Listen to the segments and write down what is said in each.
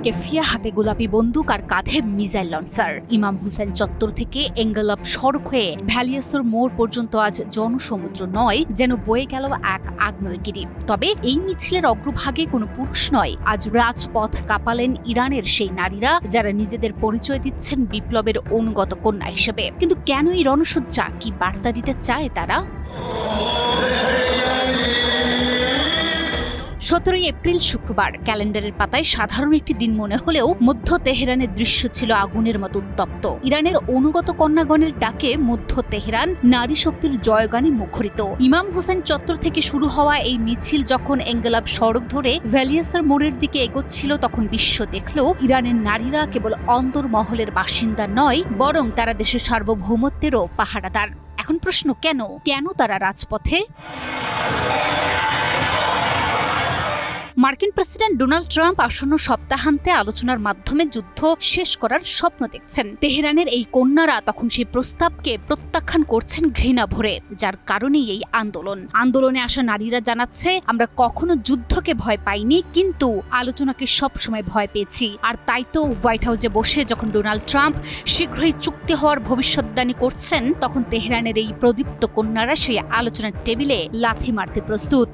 Keffiyeh, হাতে গোলাপি বন্দুক আর কাঁধে মিসাইল লঞ্চার। ইমাম হুসেন চত্বর থেকে এঙ্গেলপ সড়ক হয়ে ভ্যালিয়াসর মোড় পর্যন্ত আজ জনসমুদ্র নয়, যেন বয়ে গেল এক আগ্নেয়গিরি। তবে এই মিছিলের অগ্রভাগে কোনো পুরুষ নয়, আজ রাজপথ কাঁপালেন ইরানের সেই নারীরা যারা নিজেদের পরিচয় দিচ্ছেন বিপ্লবের অনুগত কন্যা হিসেবে। কিন্তু কেন এই রণসজ্জা? কি বার্তা দিতে চায় তারা? 17 এপ্রিল শুক্রবার। ক্যালেন্ডারের পাতায় সাধারণ একটি দিন মনে হলেও মধ্য তেহরানের দৃশ্য ছিল আগুনের মতো উত্তপ্ত। ইরানের অনুগত কন্যাগণের ডাকে মধ্য তেহরান নারী শক্তির জয়গানে মুখরিত। ইমাম হোসেন চত্বর থেকে শুরু হওয়া এই মিছিল যখন এঙ্গেলাব সড়ক ধরে ভ্যালিয়াসের মোড়ের দিকে এগোচ্ছিল, তখন বিশ্ব দেখল ইরানের নারীরা কেবল অন্তর্মহলের বাসিন্দা নয়, বরং তারা দেশের সার্বভৌমত্বেরও পাহারাদার। এখন প্রশ্ন, কেন তারা রাজপথে? মার্কিন প্রেসিডেন্ট ডোনাল্ড ট্রাম্প আসন্ন সপ্তাহান্তে আলোচনার মাধ্যমে যুদ্ধ শেষ করার স্বপ্ন দেখছেন। তেহরানের এই কন্যারা তখন সেই প্রস্তাবকে প্রত্যাখ্যান করছেন ঘৃণা ভরে, যার কারণেই এই আন্দোলনে আসা নারীরা জানাচ্ছে, আমরা কখনো যুদ্ধকে ভয় পাইনি, কিন্তু আলোচনাকে সবসময় ভয় পেয়েছি। আর তাই তো হোয়াইট হাউসে বসে যখন ডোনাল্ড ট্রাম্প শীঘ্রই চুক্তি হওয়ার ভবিষ্যদ্বাণী করছেন, তখন তেহরানের এই প্রদীপ্ত কন্যারা সেই আলোচনার টেবিলে লাথি মারতে প্রস্তুত।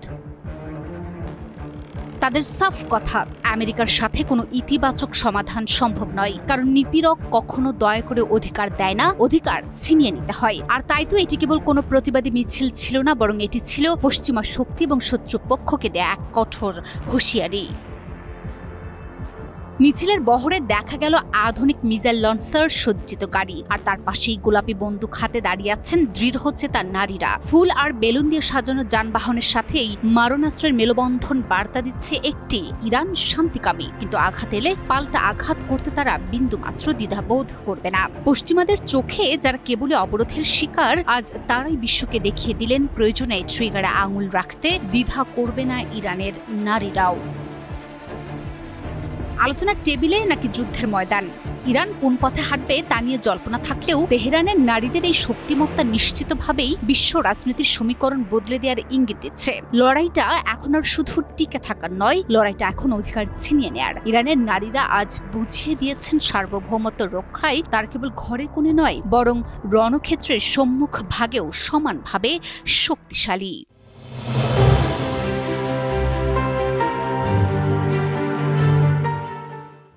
তাদের সাফ কথা, আমেরিকার সাথে কোনো ইতিবাচক সমাধান সম্ভব নয়, কারণ নিপীড়ক কখনো দয়া করে অধিকার দেয় না, অধিকার ছিনিয়ে নিতে হয়। আর তাই তো এটি কেবল কোনো প্রতিবাদী মিছিল ছিল না, বরং এটি ছিল পশ্চিমা শক্তি এবং শত্রুপক্ষকে দেয়া এক কঠোর হুঁশিয়ারি। মিছিলের বহরে দেখা গেল আধুনিক মিসাইল লঞ্চার সজ্জিত গাড়ি, আর তার পাশেই গোলাপি বন্দুক হাতে দাঁড়িয়ে আছেন দৃঢ় হচ্ছে তার নারীরা। ফুল আর বেলুন দিয়ে সাজানো যানবাহনের সাথেই মারণাস্ত্রের মেলবন্ধন বার্তা দিচ্ছে একটি, ইরান শান্তিকামী, কিন্তু আঘাত এলে পাল্টা আঘাত করতে তারা বিন্দুমাত্র দ্বিধাবোধ করবে না। পশ্চিমাদের চোখে যারা কেবলই অবরোধের শিকার, আজ তারাই বিশ্বকে দেখিয়ে দিলেন প্রয়োজনে ট্রিগারে আঙুল রাখতে দ্বিধা করবে না ইরানের নারীরাও। আলোচনার টেবিলে নাকি যুদ্ধের ময়দান, ইরান কোন পথে হাঁটবে তা নিয়ে জল্পনা থাকলেও তেহরানের নারীদের এই শক্তিমত্তা নিশ্চিতভাবেই বিশ্ব রাজনীতির সমীকরণ বদলে দেওয়ার ইঙ্গিত দিচ্ছে। লড়াইটা এখন আর শুধু টিকে থাকার নয়, লড়াইটা এখন অধিকার ছিনিয়ে নেয়ার। ইরানের নারীরা আজ বুঝিয়ে দিয়েছেন সার্বভৌমত্ব রক্ষায় তার কেবল ঘরে কোণে নয়, বরং রণক্ষেত্রের সম্মুখ ভাগেও সমানভাবে শক্তিশালী।